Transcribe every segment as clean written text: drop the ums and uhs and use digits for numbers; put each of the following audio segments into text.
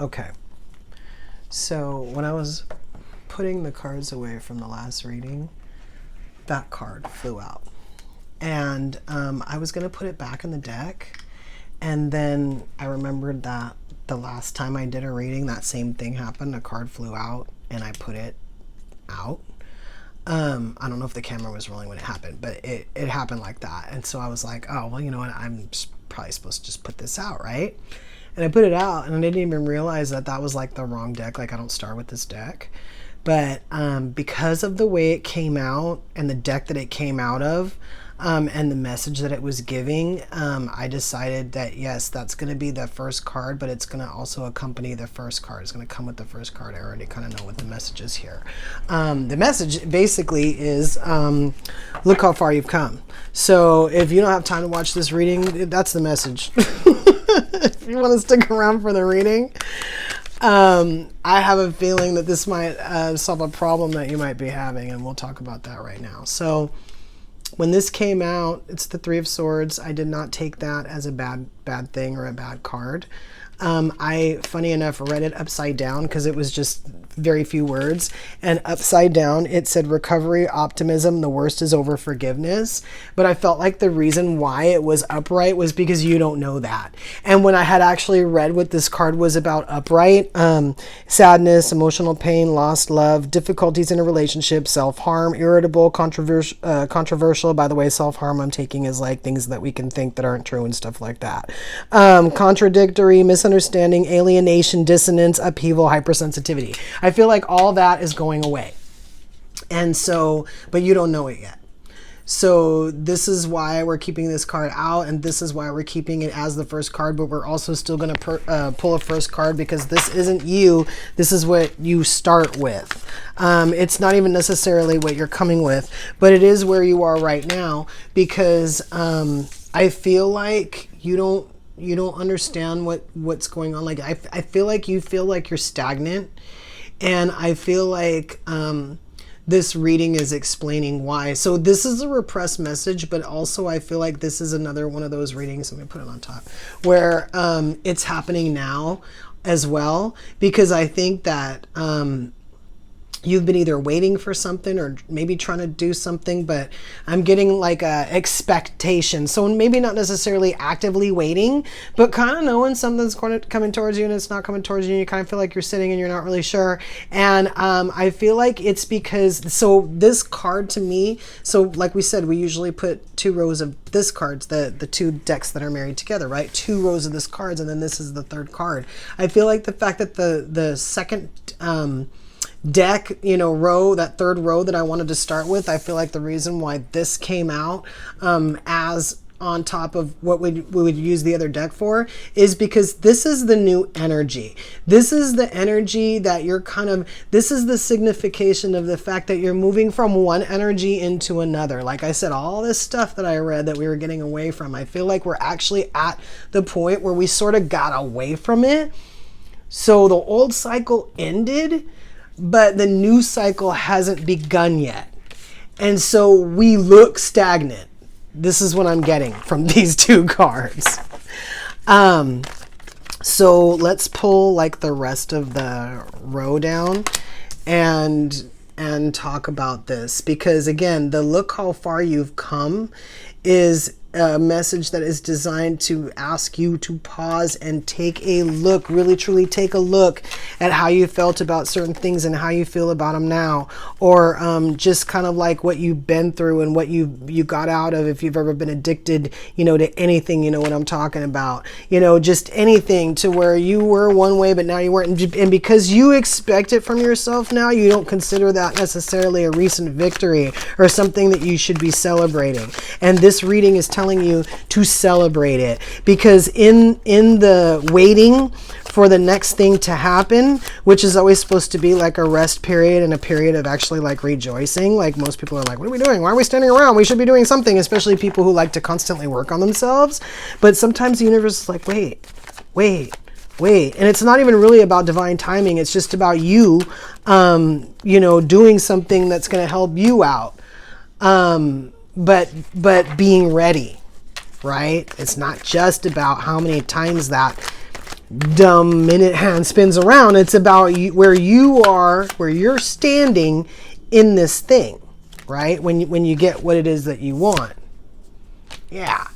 Okay. So when I was putting the cards away from the last reading, that card flew out. And I was going to put it back in the deck. And then I remembered that the last time I did a reading, that same thing happened. A card flew out and I put it out. I don't know if the camera was rolling when it happened, but it happened like that. And so I was like, oh, well, you know what? I'm probably supposed to just put this out, right? And I put it out and I didn't even realize that that was like the wrong deck. Like I don't start with this deck. But because of the way it came out and the deck that it came out of, and the message that it was giving, I decided that yes, that's going to be the first card, but it's going to also accompany the first card. It's going to come with the first card. I already kind of know what the message is here. The message basically is, look how far you've come. So if you don't have time to watch this reading, that's the message. If you want to stick around for the reading, I have a feeling that this might solve a problem that you might be having, and we'll talk about that right now. So when this came out, it's the Three of Swords. I did not take that as a bad thing or a bad card. I, funny enough, read it upside down because it was just very few words. And upside down, it said recovery, optimism, the worst is over, forgiveness. But I felt like the reason why it was upright was because you don't know that. And when I had actually read what this card was about upright, sadness, emotional pain, lost love, difficulties in a relationship, self-harm, irritable, controversial. By the way, self-harm I'm taking as like things that we can think that aren't true and stuff like that. Contradictory, misunderstanding, alienation, dissonance, upheaval, hypersensitivity. I feel like all that is going away. And so, but you don't know it yet. So this is why we're keeping this card out, and this is why we're keeping it as the first card, but we're also still going to pull a first card because this isn't you. This is what you start with. It's not even necessarily what you're coming with, but it is where you are right now because I feel like you don't understand what's going on. Like I feel like you feel like you're stagnant, and I feel like this reading is explaining why. So this is a repressed message, but also I feel like this is another one of those readings, let me put it on top, where it's happening now as well, because I think that you've been either waiting for something or maybe trying to do something, but I'm getting like a expectation. So maybe not necessarily actively waiting, but kind of knowing something's coming towards you and it's not coming towards you. And you kind of feel like you're sitting and you're not really sure. And I feel like it's because, so this card to me, so like we said, we usually put 2 rows of this cards, the 2 decks that are married together, right? 2 rows of this cards, and then this is the 3rd card. I feel like the fact that the second deck, row, that 3rd row that I wanted to start with, I feel like the reason why this came out as on top of what we would use the other deck for is because this is the new energy. This is the energy that you're this is the signification of the fact that you're moving from one energy into another. Like I said, all this stuff that I read that we were getting away from, I feel like we're actually at the point where we sort of got away from it. So the old cycle ended, but the new cycle hasn't begun yet. And so we look stagnant. This is what I'm getting from these 2 cards. So let's pull like the rest of the row down and talk about this, because again, the look how far you've come is a message that is designed to ask you to pause and take a look, really truly take a look at how you felt about certain things and how you feel about them now, or just kind of like what you've been through and what you got out of. If you've ever been addicted, to anything, you know what I'm talking about, just anything to where you were one way, but now you weren't. And because you expect it from yourself now, you don't consider that necessarily a recent victory or something that you should be celebrating. And this reading is telling you to celebrate it, because in the waiting for the next thing to happen, which is always supposed to be like a rest period and a period of actually like rejoicing. Like most people are like, what are we doing? Why are we standing around? We should be doing something, especially people who like to constantly work on themselves. But sometimes the universe is like, wait. And it's not even really about divine timing. It's just about you, doing something that's going to help you out. But being ready, right? It's not just about how many times that dumb minute hand spins around. It's about you, where you are, where you're standing in this thing, right? When you get what it is that you want. Yeah.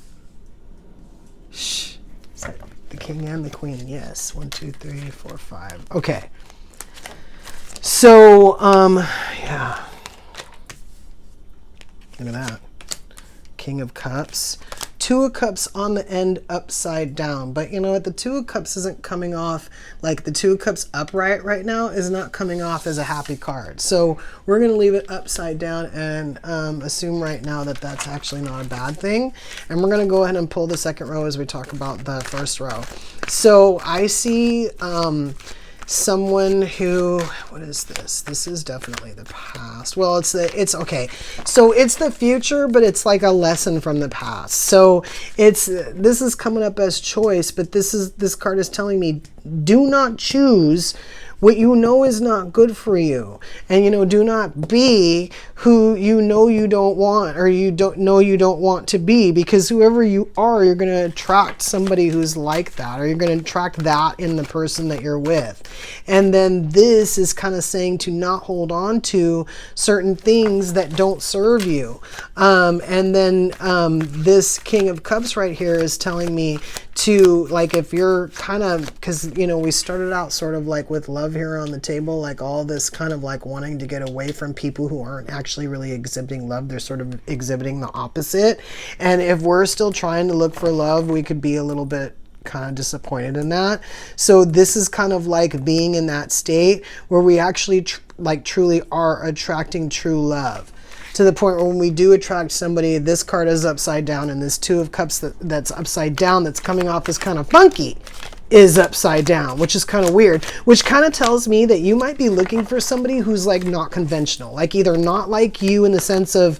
Shh. Is that the king and the queen? Yes. 1, 2, 3, 4, 5. Okay. So, yeah. Look at that. King of Cups. 2 of Cups on the end upside down. But you know what? The 2 of Cups isn't coming off, like the 2 of Cups upright right now is not coming off as a happy card. So we're going to leave it upside down and assume right now that that's actually not a bad thing. And we're going to go ahead and pull the second row as we talk about the first row. So I see someone who, what is this? This is definitely the past. Well, it's okay. So it's the future, but it's like a lesson from the past. So this is coming up as choice, but this card is telling me, do not choose what you know is not good for you. And, you know, do not be who you know you don't want, or you don't know you don't want to be, because whoever you are, you're going to attract somebody who's like that, or you're going to attract that in the person that you're with. And then this is kind of saying to not hold on to certain things that don't serve you. And then this King of Cups right here is telling me to, like, if you're kind of, because, you know, we started out sort of like with love here on the table, like all this kind of like wanting to get away from people who aren't actually really exhibiting love. They're sort of exhibiting the opposite. And if we're still trying to look for love, we could be a little bit kind of disappointed in that. So this is kind of like being in that state where we actually truly are attracting true love. To the point where when we do attract somebody, this card is upside down, and this 2 of Cups that's upside down, that's coming off as kind of funky, is upside down, which is kind of weird, which kind of tells me that you might be looking for somebody who's like not conventional, like either not like you in the sense of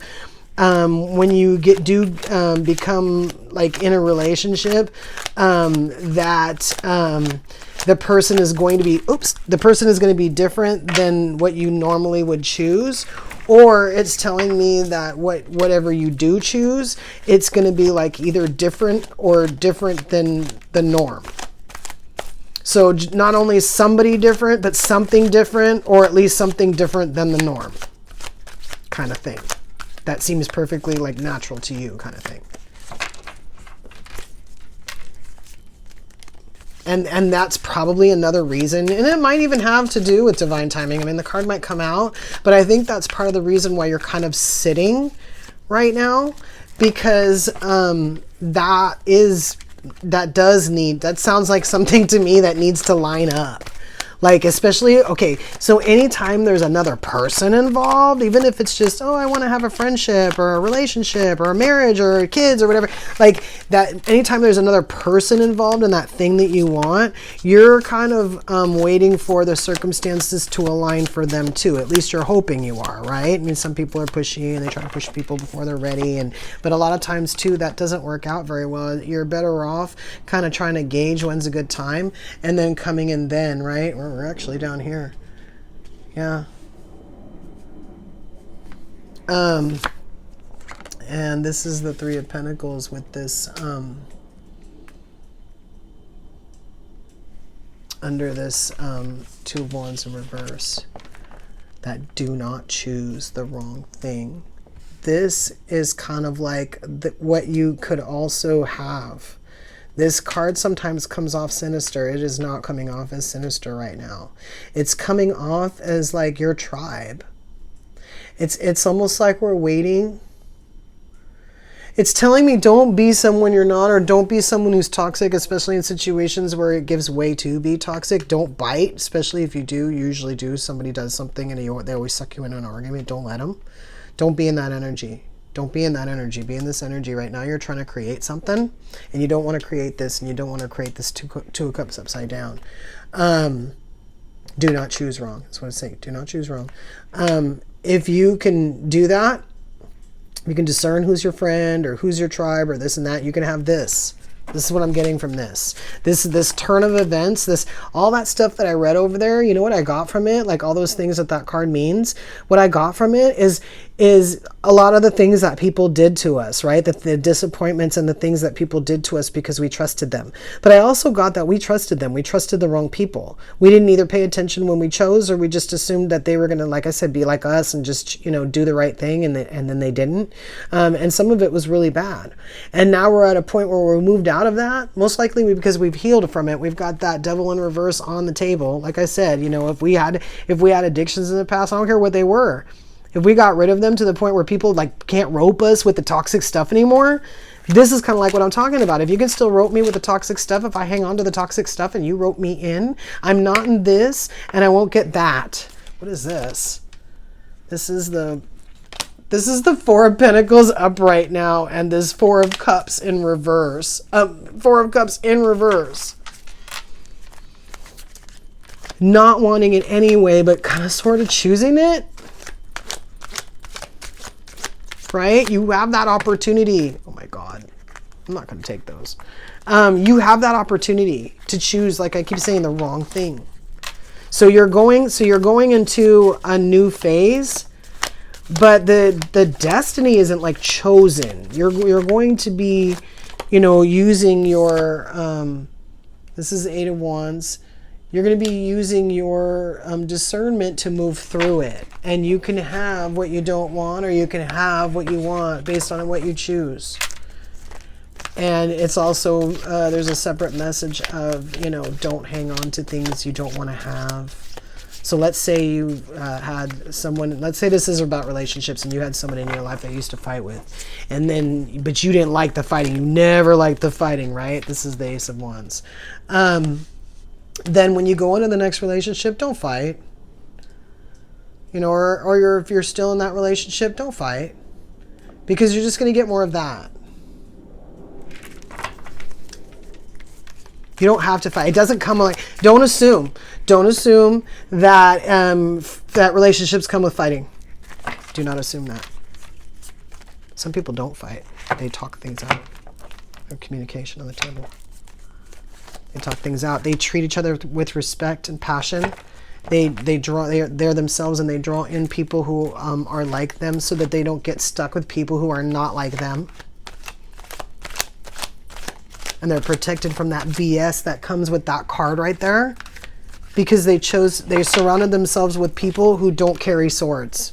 when you become like in a relationship, that the person is going to be different than what you normally would choose. Or it's telling me that whatever you do choose, it's going to be like either different or different than the norm. So not only somebody different, but something different, or at least something different than the norm kind of thing. That seems perfectly like natural to you kind of thing. And that's probably another reason, and it might even have to do with divine timing. I mean, the card might come out, but I think that's part of the reason why you're kind of sitting right now, because that sounds like something to me that needs to line up. Like, especially, okay, so anytime there's another person involved, even if it's just, oh, I want to have a friendship or a relationship or a marriage or kids or whatever, like that, anytime there's another person involved in that thing that you want, you're kind of waiting for the circumstances to align for them too. At least you're hoping you are, right? I mean, some people are pushy and they try to push people before they're ready. But a lot of times too, that doesn't work out very well. You're better off kind of trying to gauge when's a good time and then coming in then, right? We're actually down here. Yeah. And this is the 3 of Pentacles with this under this 2 of Wands in reverse. That do not choose the wrong thing. This is kind of like what you could also have. This card sometimes comes off sinister. It is not coming off as sinister right now. It's coming off as like your tribe. It's almost like we're waiting. It's telling me don't be someone you're not, or don't be someone who's toxic, especially in situations where it gives way to be toxic. Don't bite, especially if you usually do. Somebody does something and they always suck you into an argument. Don't let them. Don't be in that energy. Don't be in that energy. Be in this energy right now. You're trying to create something, and you don't want to create this, and you don't want to create this two of Cups upside down. Do not choose wrong. That's what I say. Do not choose wrong. If you can do that, you can discern who's your friend or who's your tribe or this and that. You can have this This is what I'm getting from this. This turn of events, all that stuff that I read over there, you know what I got from it? Like all those things that card means. What I got from it is a lot of the things that people did to us, right? The disappointments and the things that people did to us because we trusted them. But I also got that we trusted them. We trusted the wrong people. We didn't either pay attention when we chose, or we just assumed that they were going to, like I said, be like us and just, do the right thing, and then they didn't. And some of it was really bad. And now we're at a point where we're moved out of that, most likely because we've healed from it. We've got that devil in reverse on the table. Like I said, if we had addictions in the past, I don't care what they were. If we got rid of them to the point where people like can't rope us with the toxic stuff anymore, this is kind of like what I'm talking about. If you can still rope me with the toxic stuff, if I hang on to the toxic stuff and you rope me in, I'm not in this and I won't get that. What is this? This is the Four of Pentacles upright now, and this Four of Cups in reverse. Four of Cups in reverse. Not wanting it anyway, but kind of sort of choosing it. Right? You have that opportunity. Oh my God. I'm not going to take those. You have that opportunity to choose, like I keep saying, the wrong thing. So you're going into a new phase, but the destiny isn't like chosen. You're going to be, using your, this is Eight of Wands. You're going to be using your discernment to move through it. And you can have what you don't want, or you can have what you want based on what you choose. And it's also, there's a separate message of, don't hang on to things you don't want to have. So let's say you had someone, let's say this is about relationships, and you had someone in your life that you used to fight with. But you didn't like the fighting. You never liked the fighting, right? This is the Ace of Wands. Then when you go into the next relationship, don't fight. If you're still in that relationship, don't fight. Because you're just going to get more of that. You don't have to fight. It doesn't come like, don't assume that that relationships come with fighting. Do not assume that. Some people don't fight. They talk things out. There's communication on the table. They talk things out. They treat each other with respect and passion. They're themselves, and they draw in people who are like them, so that they don't get stuck with people who are not like them. And they're protected from that BS that comes with that card right there, because they surrounded themselves with people who don't carry swords.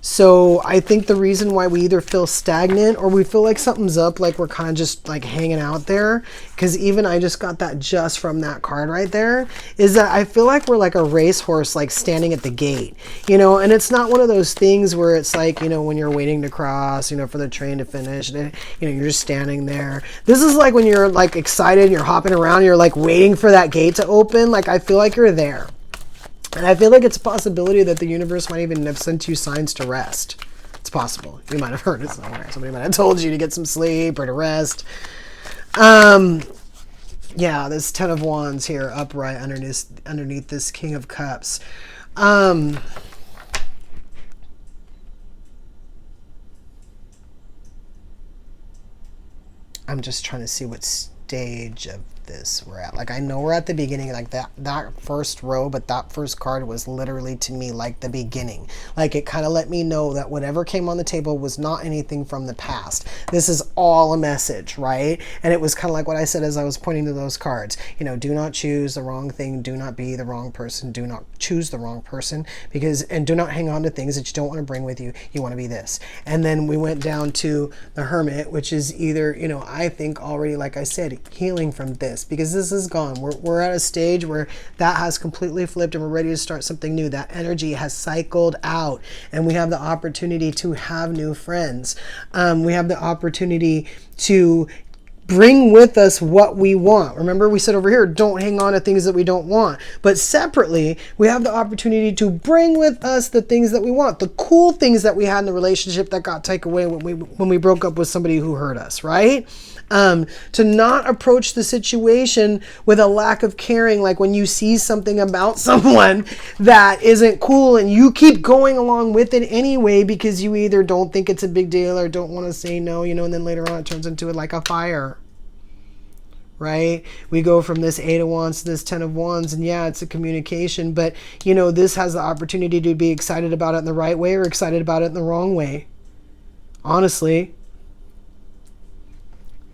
So I think the reason why we either feel stagnant or we feel like something's up, like we're kind of just like hanging out there, because even I just got that just from that card right there, is that I feel like we're like a racehorse, like standing at the gate, and it's not one of those things where it's like, when you're waiting to cross, for the train to finish, and, you're just standing there. This is like when you're like excited, you're hopping around, you're like waiting for that gate to open. Like I feel like you're there. And I feel like it's a possibility that the universe might even have sent you signs to rest. It's possible. You might have heard it somewhere. Somebody might have told you to get some sleep or to rest. Yeah, this Ten of Wands here upright underneath this King of Cups. I'm just trying to see what stage of this we're at. Like I know we're at the beginning, like that first row, but that first card was literally to me like the beginning. Like it kind of let me know that whatever came on the table was not anything from the past. This is all a message, right? And it was kind of like what I said as I was pointing to those cards. Do not choose the wrong thing, do not be the wrong person, do not choose the wrong person, and do not hang on to things that you don't want to bring with you. You want to be this. And then we went down to the Hermit, which is either, I think already, like I said, healing from this, because this is gone. We're at a stage where that has completely flipped, and we're ready to start something new. That energy has cycled out, and we have the opportunity to have new friends. We have the opportunity to bring with us what we want. Remember, we said over here, don't hang on to things that we don't want. But separately, we have the opportunity to bring with us the things that we want, the cool things that we had in the relationship that got taken away when we broke up with somebody who hurt us, right? To not approach the situation with a lack of caring, like when you see something about someone that isn't cool and you keep going along with it anyway because you either don't think it's a big deal or don't want to say no, and then later on it turns into like a fire. Right? We go from this 8 of Wands to this 10 of Wands, and yeah, it's a communication, but this has the opportunity to be excited about it in the right way or excited about it in the wrong way. Honestly,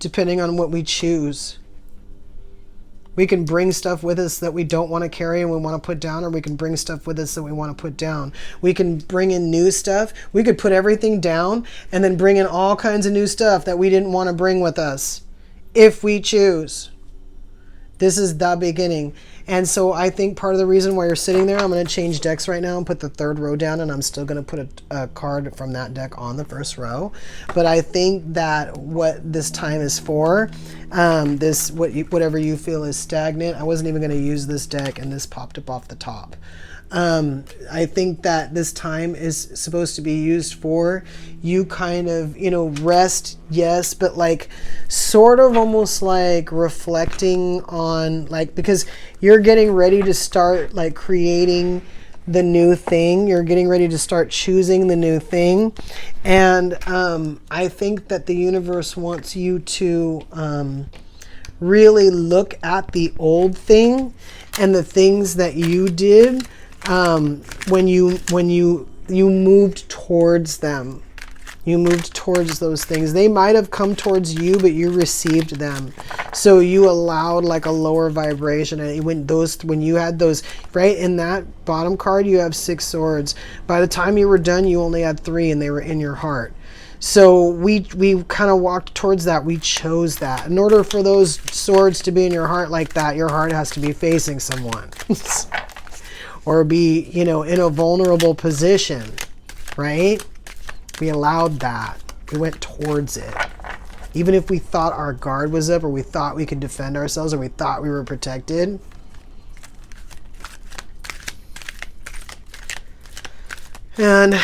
depending on what we choose. We can bring stuff with us that we don't want to carry and we want to put down, or we can bring stuff with us that we want to put down. We can bring in new stuff. We could put everything down and then bring in all kinds of new stuff that we didn't want to bring with us, if we choose. This is the beginning. And so I think part of the reason why you're sitting there, I'm going to change decks right now and put the third row down, and I'm still going to put a card from that deck on the first row. But I think that what this time is for, whatever you feel is stagnant, I wasn't even going to use this deck, and this popped up off the top. I think that this time is supposed to be used for you kind of, rest, yes, but like sort of almost like reflecting on, like, because you're getting ready to start like creating the new thing. You're getting ready to start choosing the new thing. And I think that the universe wants you to really look at the old thing and the things that you did when you moved towards them. You moved towards those things. They might have come towards you, but you received them. So you allowed like a lower vibration. And when you had those, right in that bottom card, you have 6 swords. By the time you were done, you only had 3, and they were in your heart. So we kind of walked towards that. We chose that. In order for those swords to be in your heart like that, your heart has to be facing someone. Or be, in a vulnerable position, right? We allowed that. We went towards it. Even if we thought our guard was up, or we thought we could defend ourselves, or we thought we were protected. And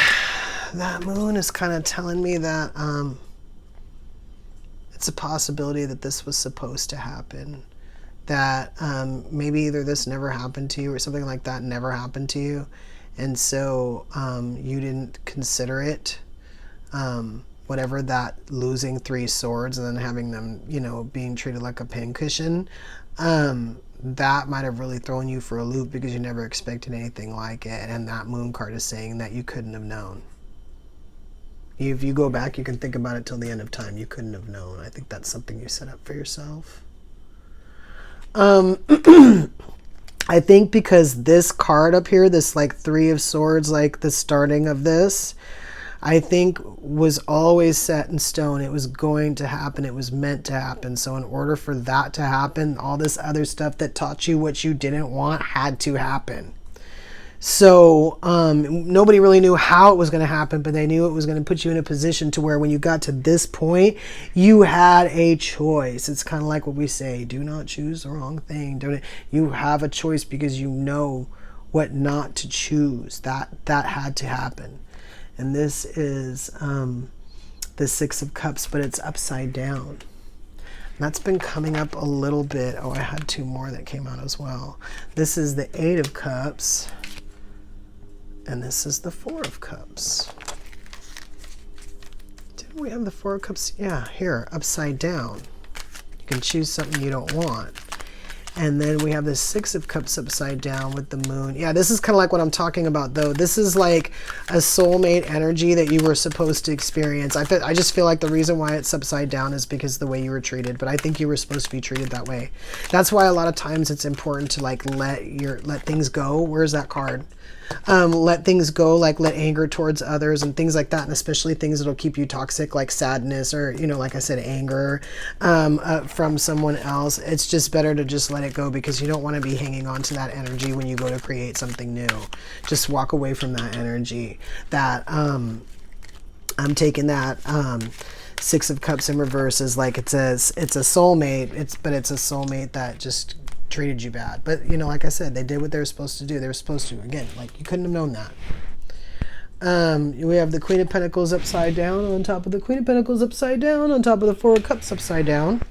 that moon is kind of telling me that it's a possibility that this was supposed to happen. That maybe either this never happened to you or something like that never happened to you. And so you didn't consider it. Whatever that losing 3 swords and then having them, being treated like a pincushion, that might have really thrown you for a loop because you never expected anything like it. And that moon card is saying that you couldn't have known. If you go back, you can think about it till the end of time. You couldn't have known. I think that's something you set up for yourself. I think because this card up here, this like 3 of swords, like the starting of this, I think was always set in stone. It was going to happen. It was meant to happen. So in order for that to happen, all this other stuff that taught you what you didn't want had to happen. So nobody really knew how it was going to happen, but they knew it was going to put you in a position to where when you got to this point, you had a choice. It's kind of like what we say, do not choose the wrong thing. You have a choice because you know what not to choose. That had to happen. And this is the 6 of Cups, but it's upside down. That's been coming up a little bit. Oh, I had 2 more that came out as well. This is the 8 of Cups. And this is the 4 of Cups. Didn't we have the 4 of Cups? Yeah, here, upside down. You can choose something you don't want. And then we have the 6 of Cups upside down with the moon. Yeah, this is kind of like what I'm talking about, though. This is like a soulmate energy that you were supposed to experience. I just feel like the reason why it's upside down is because of the way you were treated. But I think you were supposed to be treated that way. That's why a lot of times it's important to like let things go. Where's that card? Let things go, like let anger towards others and things like that, and especially things that'll keep you toxic, like sadness or, like I said, anger from someone else. It's just better to just let it go because you don't want to be hanging on to that energy when you go to create something new. Just walk away from that energy. That I'm taking that Six of Cups in reverse is like it's a soulmate. But it's a soulmate that just treated you bad. But you know, like I said, they did what they were supposed to do. They were supposed to. Again, like you couldn't have known that. We have the Queen of Pentacles upside down on top of the Queen of Pentacles upside down on top of the Four of Cups upside down.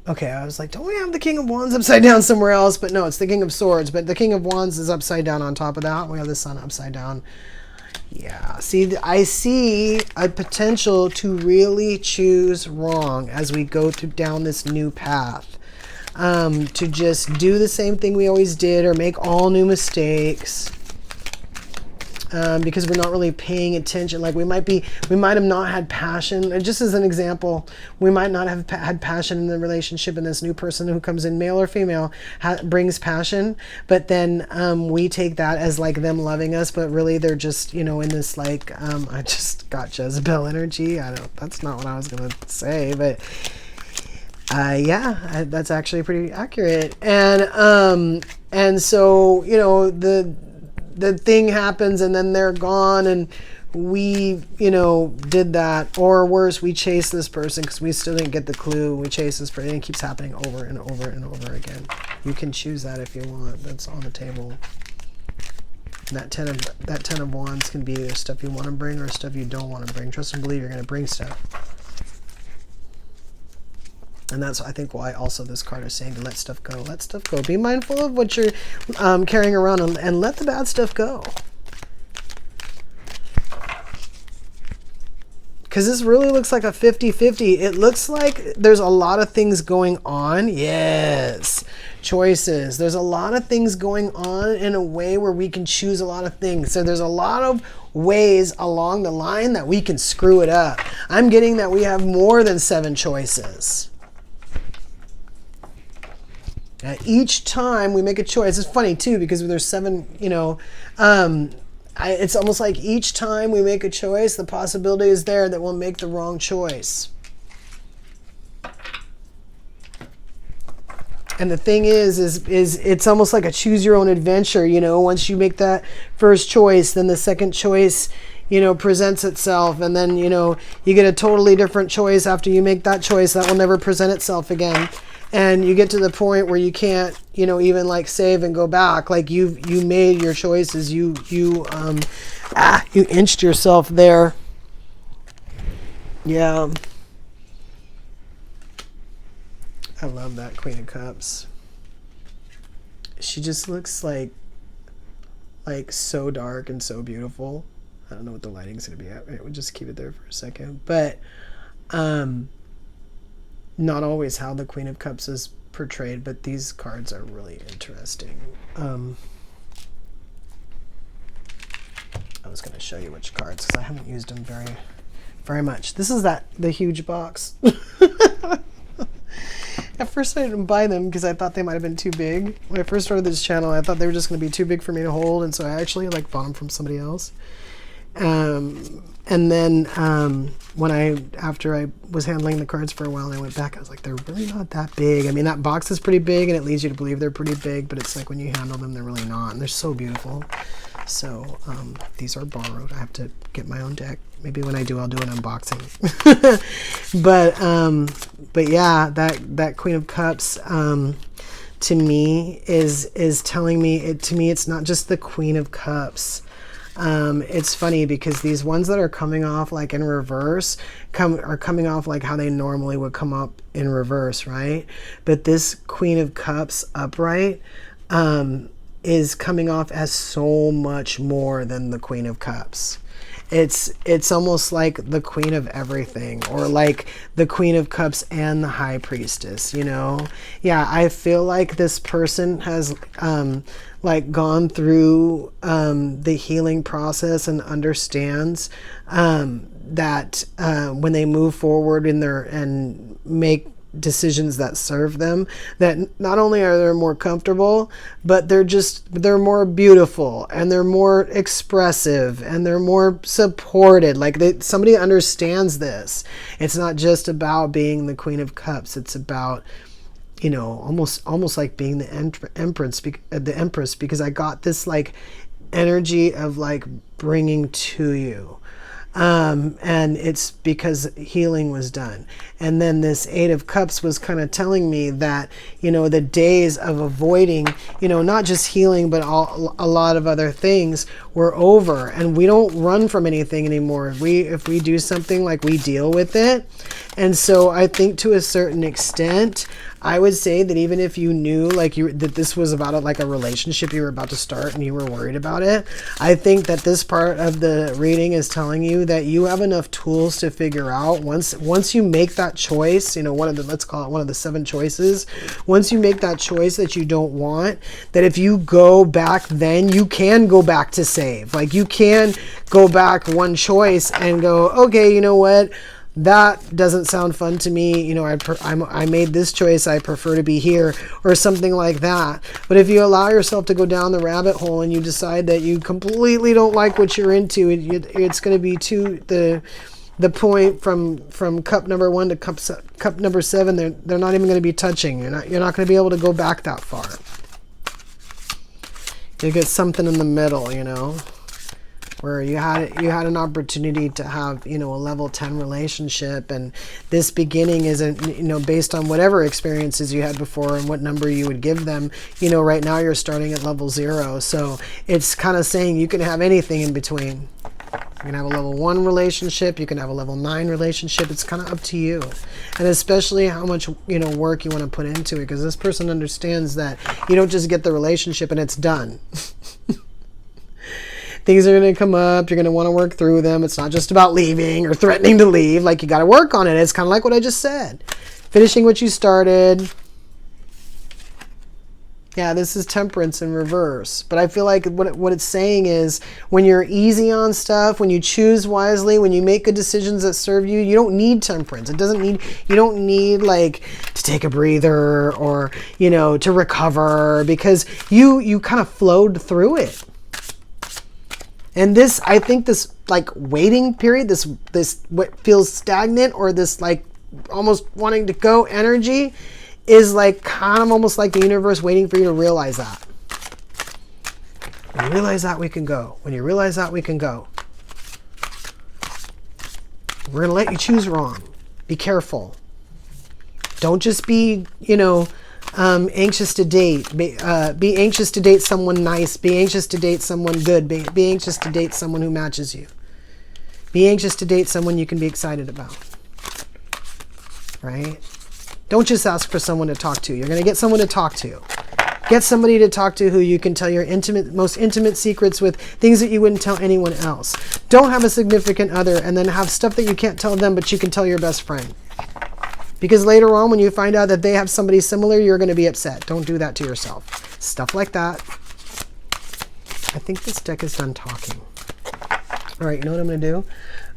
Okay, I was like, don't we have the King of Wands upside down somewhere else? But no, it's the King of Swords. But the King of Wands is upside down on top of that. We have the Sun upside down. Yeah, see, I see a potential to really choose wrong as we go down this new path. To just do the same thing we always did or make all new mistakes. Because we're not really paying attention. Like we might have not had passion. And just as an example, we might not have had passion in the relationship, and this new person who comes in, male or female, brings passion. But then we take that as like them loving us, but really they're just, you know, in this like, I just got Jezebel energy. That's not what I was gonna say, but yeah, that's actually pretty accurate. And so, you know, the thing happens and then they're gone, and we, you know, did that. Or worse, we chase this person because we still didn't get the clue. We chase this person, and it keeps happening over and over and over again. You can choose that if you want. That's on the table. And that ten of Wands can be stuff you want to bring or stuff you don't want to bring. Trust and believe you're going to bring stuff. And that's, I think, why also this card is saying to let stuff go. Let stuff go. Be mindful of what you're carrying around, and let the bad stuff go. Because this really looks like a 50-50. It looks like there's a lot of things going on. Yes. Choices. There's a lot of things going on in a way where we can choose a lot of things. So there's a lot of ways along the line that we can screw it up. I'm getting that we have more than 7 choices. Each time we make a choice, it's funny too, because there's 7, you know, it's almost like each time we make a choice, the possibility is there that we'll make the wrong choice. And the thing is it's almost like a choose your own adventure, you know. Once you make that first choice, then the second choice, you know, presents itself, and then, you know, you get a totally different choice after you make that choice that will never present itself again. And you get to the point where you can't, you know, even like save and go back. Like you made your choices. You inched yourself there. Yeah. I love that Queen of Cups. She just looks like so dark and so beautiful. I don't know what the lighting's gonna be at. We'll just keep it there for a second. But not always how the Queen of Cups is portrayed, but these cards are really interesting. I was going to show you which cards because I haven't used them very much. This is the huge box. At first I didn't buy them because I thought they might have been too big. When I first started this channel, I thought they were just going to be too big for me to hold, and so I actually like bought them from somebody else. And then after I was handling the cards for a while and I went back, I was like, they're really not that big. I mean, that box is pretty big and it leads you to believe they're pretty big, but it's like when you handle them, they're really not. And they're so beautiful. So these are borrowed. I have to get my own deck. Maybe when I do, I'll do an unboxing. But yeah, that Queen of Cups to me is telling me, to me it's not just the Queen of Cups. It's funny because these ones that are coming off like in reverse are coming off like how they normally would come up in reverse, right? But this Queen of Cups upright is coming off as so much more than the Queen of Cups. It's almost like the Queen of everything, or like the Queen of Cups and the High Priestess, you know? Yeah, I feel like this person has like gone through the healing process and understands that when they move forward and make decisions that serve them, that not only are they more comfortable, but they're more beautiful and they're more expressive and they're more supported. Like somebody understands this. It's not just about being the Queen of Cups. It's about, you know, almost like being the Empress, because I got this like energy of like bringing to you. And it's because healing was done. And then this Eight of Cups was kind of telling me that, you know, the days of avoiding, you know, not just healing, but a lot of other things were over. And we don't run from anything anymore. If we do something, like, we deal with it. And so I think to a certain extent, I would say that even if you knew like that this was about like a relationship you were about to start and you were worried about it, I think that this part of the reading is telling you that you have enough tools to figure out once you make that choice, you know, let's call it one of the 7 choices. Once you make that choice that you don't want, that if you go back, then you can go back to save. Like, you can go back one choice and go, okay, you know what? That doesn't sound fun to me. You know, I made this choice. I prefer to be here, or something like that. But if you allow yourself to go down the rabbit hole and you decide that you completely don't like what you're into, it's going to be to the point from cup number 1 to cup number 7. They're not even going to be touching. You're not going to be able to go back that far. You get something in the middle, you know, where you had an opportunity to have, you know, a level 10 relationship, and this beginning isn't, you know, based on whatever experiences you had before and what number you would give them. You know, right now you're starting at level 0, so it's kind of saying you can have anything in between. You can have a level 1 relationship, you can have a level 9 relationship. It's kind of up to you, and especially how much, you know, work you want to put into it, because this person understands that you don't just get the relationship and it's done. Things are going to come up. You're going to want to work through them. It's not just about leaving or threatening to leave. Like, you got to work on it. It's kind of like what I just said. Finishing what you started. Yeah, this is Temperance in reverse. But I feel like what it's saying is, when you're easy on stuff, when you choose wisely, when you make good decisions that serve you, you don't need Temperance. You don't need like to take a breather or, you know, to recover, because you kind of flowed through it. And this, I think this like waiting period, this what feels stagnant, or this like almost wanting to go energy, is like kind of almost like the universe waiting for you to realize that. When you realize that, we can go. When you realize that, we can go. We're going to let you choose wrong. Be careful. Don't just be, you know, anxious to date. Be anxious to date someone nice. Be anxious to date someone good. Be anxious to date someone who matches you. Be anxious to date someone you can be excited about. Right? Don't just ask for someone to talk to. You're going to get someone to talk to. Get somebody to talk to who you can tell your most intimate secrets with, things that you wouldn't tell anyone else. Don't have a significant other and then have stuff that you can't tell them, but you can tell your best friend. Because later on, when you find out that they have somebody similar, you're going to be upset. Don't do that to yourself. Stuff like that. I think this deck is done talking. All right, you know what I'm going to do?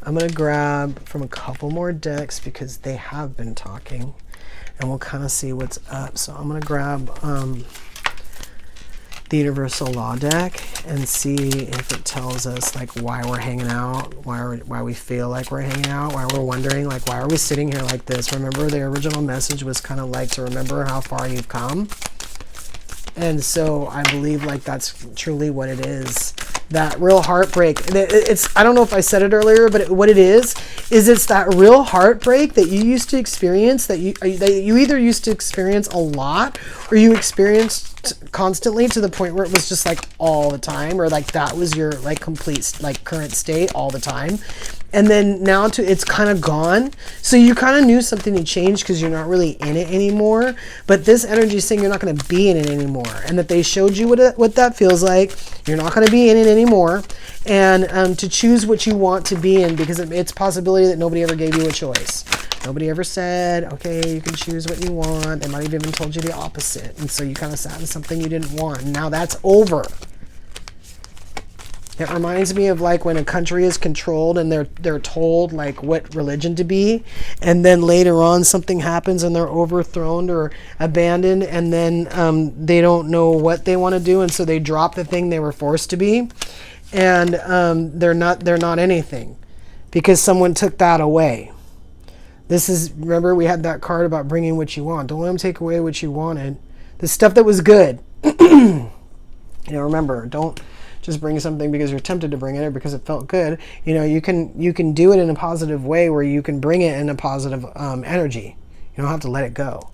I'm going to grab from a couple more decks because they have been talking. And we'll kind of see what's up. So I'm going to grab the Universal Law deck and see if it tells us like why we're hanging out, why we feel like we're hanging out, why we're wondering like why are we sitting here like this. Remember, the original message was kind of like to remember how far you've come. And so I believe like that's truly what it is. That real heartbreak. It's, I don't know if I said it earlier, but what it is it's that real heartbreak that you used to experience, that you either used to experience a lot or you experienced constantly to the point where it was just like all the time, or like that was your like complete like current state all the time. And then now it's kind of gone. So you kind of knew something had changed because you're not really in it anymore. But this energy is saying you're not going to be in it anymore. And that they showed you what that feels like. You're not going to be in it anymore. And to choose what you want to be in, because it's a possibility that nobody ever gave you a choice. Nobody ever said, okay, you can choose what you want. They might have even told you the opposite. And so you kind of sat in something you didn't want. And now that's over. It reminds me of like when a country is controlled and they're told like what religion to be, and then later on something happens and they're overthrown or abandoned, and then they don't know what they want to do, and so they drop the thing they were forced to be, and they're not anything because someone took that away. This is, remember we had that card about bringing what you want. Don't let them take away what you wanted. The stuff that was good. Remember, don't just bring something because you're tempted to bring it or because it felt good. You know, you can do it in a positive way where you can bring it in a positive energy. You don't have to let it go.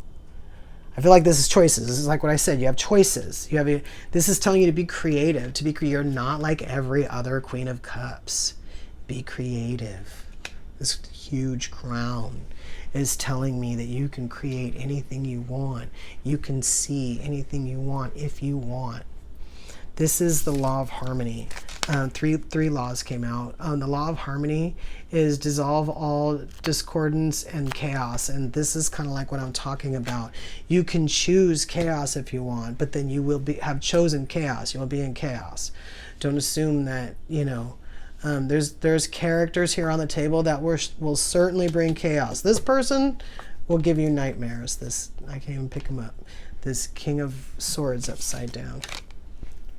I feel like this is choices. This is like what I said. You have choices. This is telling you to be creative. You're not like every other Queen of Cups. Be creative. This huge crown is telling me that you can create anything you want. You can see anything you want if you want. This is the law of harmony. Three laws came out. The law of harmony is dissolve all discordance and chaos. And this is kind of like what I'm talking about. You can choose chaos if you want, but then you will have chosen chaos. You will be in chaos. Don't assume that, you know, there's characters here on the table that will certainly bring chaos. This person will give you nightmares. I can't even pick him up. This King of Swords upside down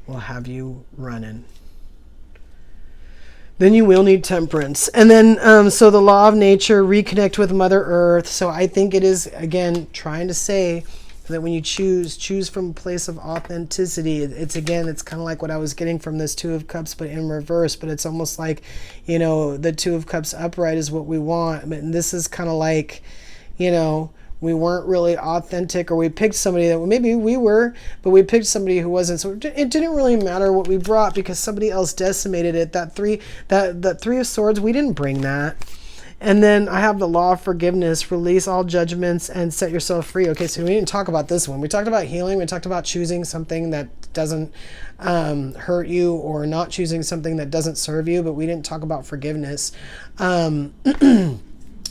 will have you running. Then you will need temperance. And then, so the law of nature, reconnect with Mother Earth. So I think it is, again, trying to say that when you choose from a place of authenticity. It's kind of like what I was getting from this Two of Cups, but in reverse. But it's almost like, you know, the Two of Cups upright is what we want. And this is kind of like, you know, we weren't really authentic, or we picked somebody that maybe we were, but we picked somebody who wasn't. So it didn't really matter what we brought because somebody else decimated it. That Three of Swords, we didn't bring that. And then I have the law of forgiveness, release all judgments and set yourself free. Okay, so we didn't talk about this one. We talked about healing. We talked about choosing something that doesn't hurt you, or not choosing something that doesn't serve you, but we didn't talk about forgiveness.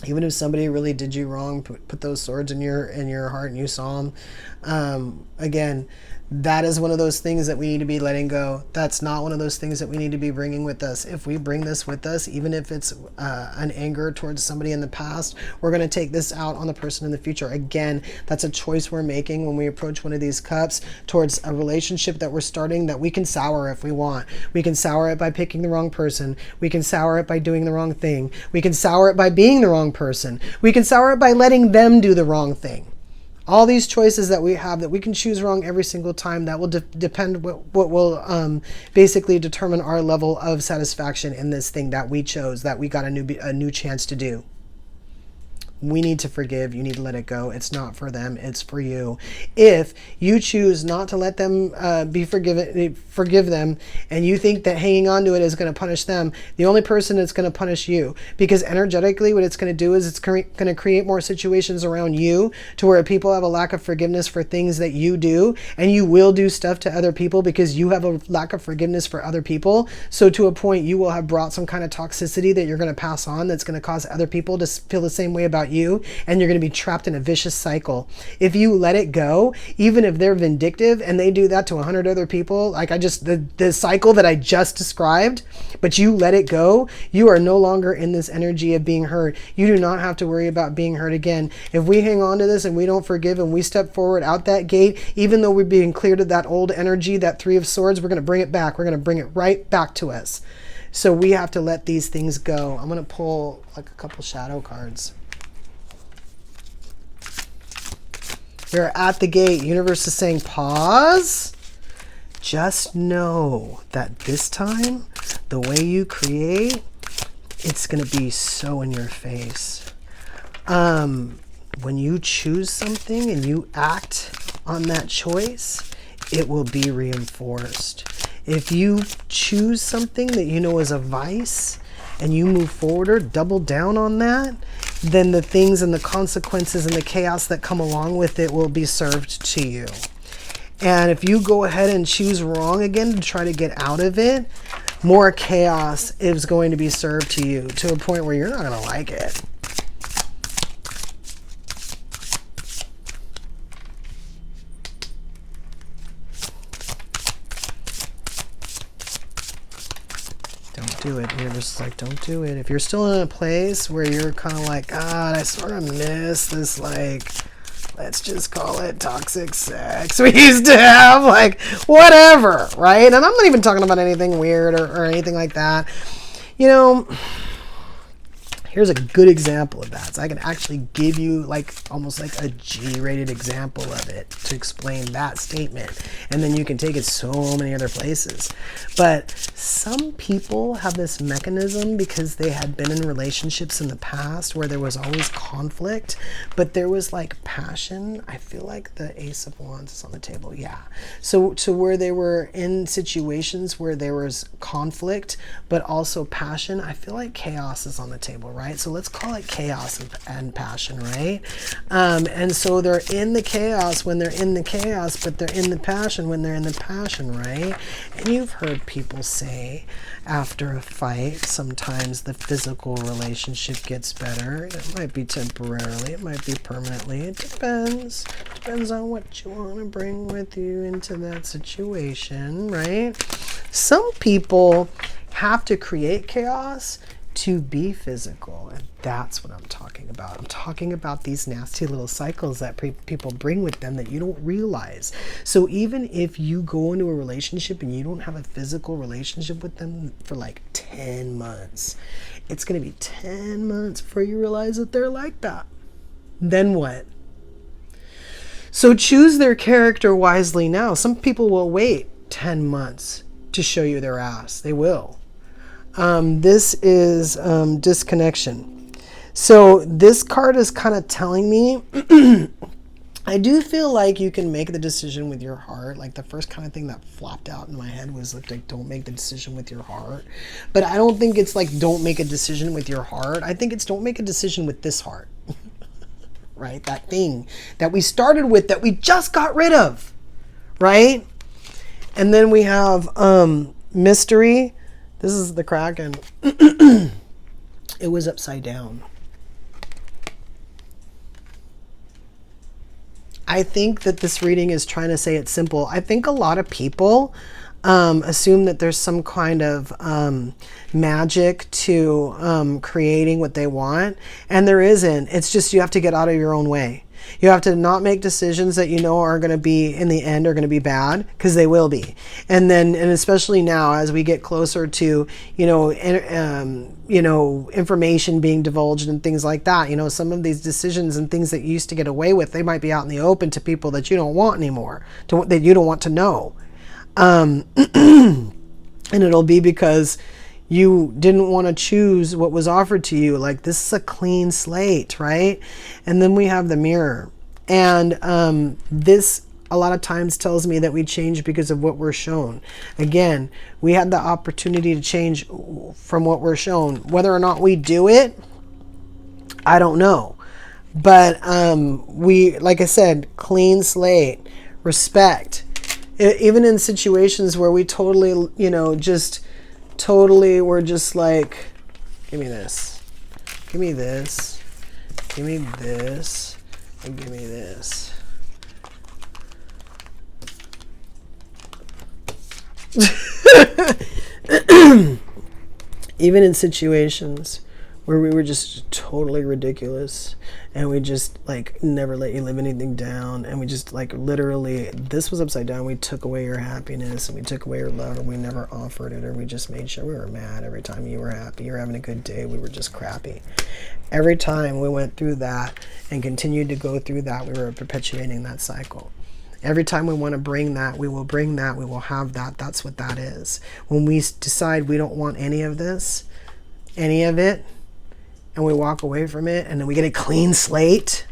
Even if somebody really did you wrong, put those swords in your heart and you saw them. Again, that is one of those things that we need to be letting go. That's not one of those things that we need to be bringing with us. If we bring this with us, even if it's an anger towards somebody in the past, we're going to take this out on the person in the future. Again, that's a choice we're making when we approach one of these cups towards a relationship that we're starting, that we can sour if we want. We can sour it by picking the wrong person. We can sour it by doing the wrong thing. We can sour it by being the wrong person. We can sour it by letting them do the wrong thing. All these choices that we have, that we can choose wrong every single time, that will depend what will basically determine our level of satisfaction in this thing that we chose, that we got a new chance to do. We need to forgive. You need to let it go. It's not for them. It's for you. If you choose not to let them forgive them, and you think that hanging on to it is going to punish them, the only person that's going to punish you. Because energetically, what it's going to do is it's going to create more situations around you to where people have a lack of forgiveness for things that you do, and you will do stuff to other people because you have a lack of forgiveness for other people. So to a point, you will have brought some kind of toxicity that you're going to pass on, that's going to cause other people to feel the same way about you, and you're going to be trapped in a vicious cycle. If you let it go, even if they're vindictive and they do that to 100 other people, like the cycle that I just described, but you let it go, you are no longer in this energy of being hurt. You do not have to worry about being hurt again. If we hang on to this and we don't forgive and we step forward out that gate, even though we're being cleared of that old energy, that Three of Swords, we're going to bring it back. We're going to bring it right back to us. So we have to let these things go. I'm going to pull like a couple shadow cards. We're at the gate. Universe is saying, pause. Just know that this time, the way you create, it's going to be so in your face. When you choose something and you act on that choice, it will be reinforced. If you choose something that you know is a vice and you move forward or double down on that, then the things and the consequences and the chaos that come along with it will be served to you. And if you go ahead and choose wrong again to try to get out of it, more chaos is going to be served to you to a point where you're not going to like it. Do it. You're just like, don't do it. If you're still in a place where you're kind of like, God, I sort of miss this, like, let's just call it toxic sex we used to have, like, whatever, right? And I'm not even talking about anything weird or anything like that. You know, here's a good example of that. So I can actually give you like almost like a G-rated example of it to explain that statement. And then you can take it so many other places. But some people have this mechanism because they had been in relationships in the past where there was always conflict, but there was like passion. I feel like the Ace of Wands is on the table. Yeah. So to where they were in situations where there was conflict, but also passion. I feel like chaos is on the table, right? So let's call it chaos and passion, right? And so they're in the chaos when they're in the chaos, but they're in the passion when they're in the passion, right? And you've heard people say after a fight, sometimes the physical relationship gets better. It might be temporarily, it might be permanently. It depends. Depends on what you want to bring with you into that situation, right? Some people have to create chaos to be physical, and that's what I'm talking about. I'm talking about these nasty little cycles that people bring with them that you don't realize. So even if you go into a relationship and you don't have a physical relationship with them for like 10 months, it's going to be 10 months before you realize that they're like that. Then what? So choose their character wisely now. Some people will wait 10 months to show you their ass. They will. This is disconnection. So this card is kind of telling me, I do feel like you can make the decision with your heart. Like the first kind of thing that flopped out in my head was like, don't make the decision with your heart. But I don't think it's like, don't make a decision with your heart. I think it's don't make a decision with this heart. Right? That thing that we started with that we just got rid of. Right? And then we have mystery. This is the Kraken. It was upside down. I think that this reading is trying to say it's simple. I think a lot of people assume that there's some kind of magic to creating what they want, and there isn't. It's just you have to get out of your own way. You have to not make decisions that you know are going to be, in the end, are going to be bad, because they will be. And especially now, as we get closer to, information being divulged and things like that, some of these decisions and things that you used to get away with, they might be out in the open to people that you don't want anymore, that you don't want to know. And it'll be because you didn't want to choose what was offered to you. Like, this is a clean slate, right? And then we have the mirror. And this a lot of times tells me that we change because of what we're shown. Again, we had the opportunity to change from what we're shown. Whether or not we do it, I don't know. But we, like I said, clean slate, respect. Even in situations where we totally, we're just like, give me this, give me this, give me this, and give me this. Even in situations where we were just totally ridiculous and we just like never let you live anything down, and we just like literally, this was upside down. We took away your happiness and we took away your love, or we never offered it, or we just made sure we were mad every time you were happy. You're having a good day, we were just crappy. Every time we went through that and continued to go through that, we were perpetuating that cycle. Every time we want to bring that, we will bring that, we will have that. That's what that is. When we decide we don't want any of this, any of it, and we walk away from it, and then we get a clean slate.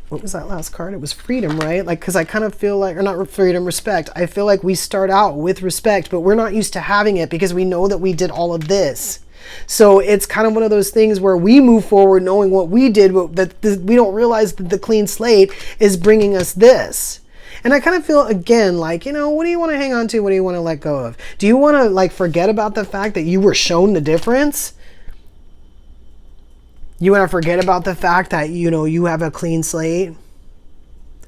What was that last card? It was freedom, right? Like, because I kind of feel like, or not freedom, respect. I feel like we start out with respect, but we're not used to having it because we know that we did all of this. So it's kind of one of those things where we move forward knowing what we did, but that we don't realize that the clean slate is bringing us this. And I kind of feel, again, like, what do you want to hang on to? What do you want to let go of? Do you want to, like, forget about the fact that you were shown the difference? You want to forget about the fact that, you have a clean slate?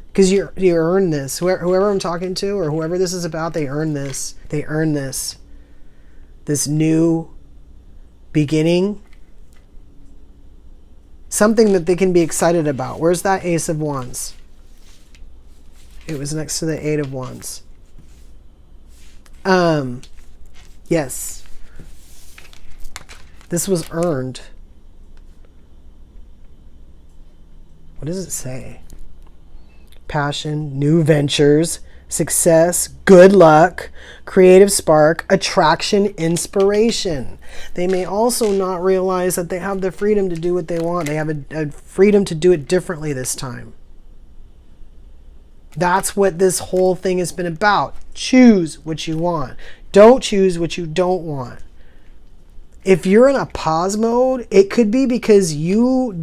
Because you earn this. Whoever I'm talking to, or whoever this is about, they earn this. They earn this. This new beginning. Something that they can be excited about. Where's that Ace of Wands? It was next to the Eight of Wands. Yes. This was earned. What does it say? Passion, new ventures, success, good luck, creative spark, attraction, inspiration. They may also not realize that they have the freedom to do what they want. They have a freedom to do it differently this time. That's what this whole thing has been about. Choose what you want. Don't choose what you don't want. If you're in a pause mode, it could be because you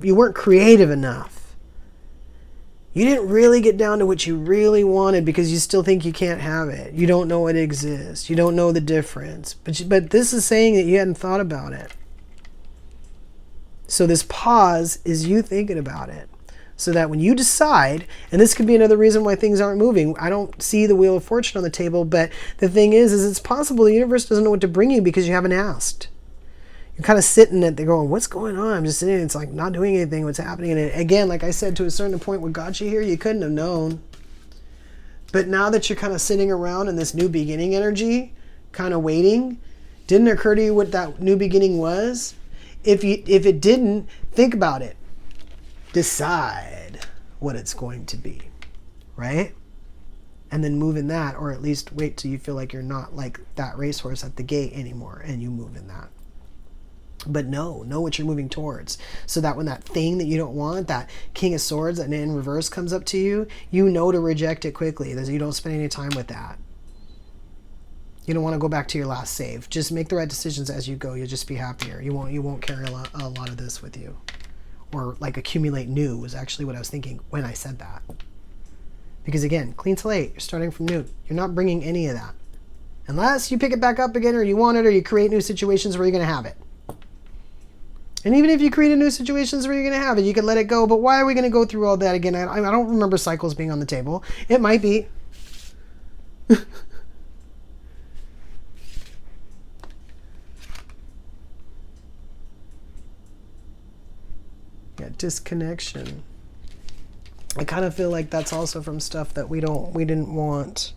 weren't creative enough. You didn't really get down to what you really wanted because you still think you can't have it. You don't know it exists. You don't know the difference. But this is saying that you hadn't thought about it. So this pause is you thinking about it. So that when you decide, and this could be another reason why things aren't moving. I don't see the Wheel of Fortune on the table, but the thing is it's possible the universe doesn't know what to bring you because you haven't asked. You're kind of sitting at there going, what's going on? I'm just sitting, it's like not doing anything, what's happening? And again, like I said, to a certain point what got you here, you couldn't have known. But now that you're kind of sitting around in this new beginning energy, kind of waiting, didn't occur to you what that new beginning was? If it didn't, think about it. Decide what it's going to be, right? And then move in that, or at least wait till you feel like you're not like that racehorse at the gate anymore and you move in that. But know what you're moving towards, so that when that thing that you don't want, that King of Swords and in reverse comes up to you, you know to reject it quickly. That you don't spend any time with that. You don't want to go back to your last save. Just make the right decisions as you go. You'll just be happier. You won't carry a lot of this with you. Or like accumulate new was actually what I was thinking when I said that. Because again, clean slate, you're starting from new. You're not bringing any of that. Unless you pick it back up again, or you want it, or you create new situations where you're going to have it. And even if you create new situations where you're going to have it, you can let it go. But why are we going to go through all that again? I don't remember cycles being on the table. It might be. Yeah, disconnection. I kind of feel like that's also from stuff that we didn't want.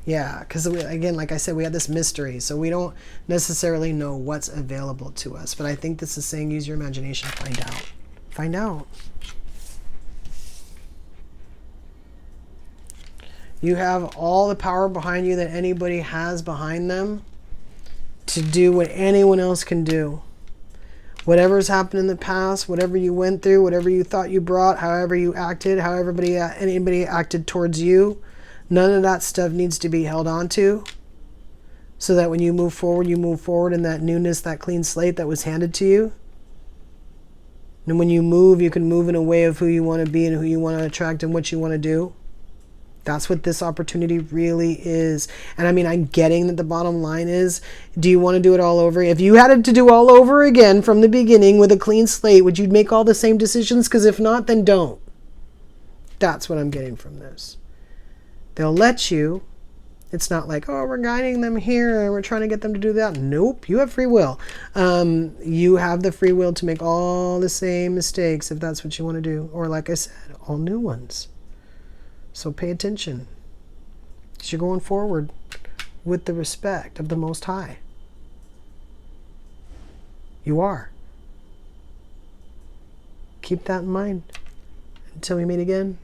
Yeah, because again, like I said, we had this mystery, so we don't necessarily know what's available to us. But I think this is saying use your imagination, find out. Find out. You have all the power behind you that anybody has behind them to do what anyone else can do. Whatever's happened in the past, whatever you went through, whatever you thought you brought, however you acted, how anybody acted towards you, none of that stuff needs to be held on to. So that when you move forward in that newness, that clean slate that was handed to you. And when you move, you can move in a way of who you want to be and who you want to attract and what you want to do. That's what this opportunity really is. And I mean, I'm getting that the bottom line is, do you want to do it all over? If you had to do all over again from the beginning with a clean slate, would you make all the same decisions? Because if not, then don't. That's what I'm getting from this. They'll let you. It's not like, oh, we're guiding them here and we're trying to get them to do that. Nope, you have free will. You have the free will to make all the same mistakes if that's what you want to do. Or like I said, all new ones. So pay attention. Because you're going forward with the respect of the Most High. You are. Keep that in mind. Until we meet again.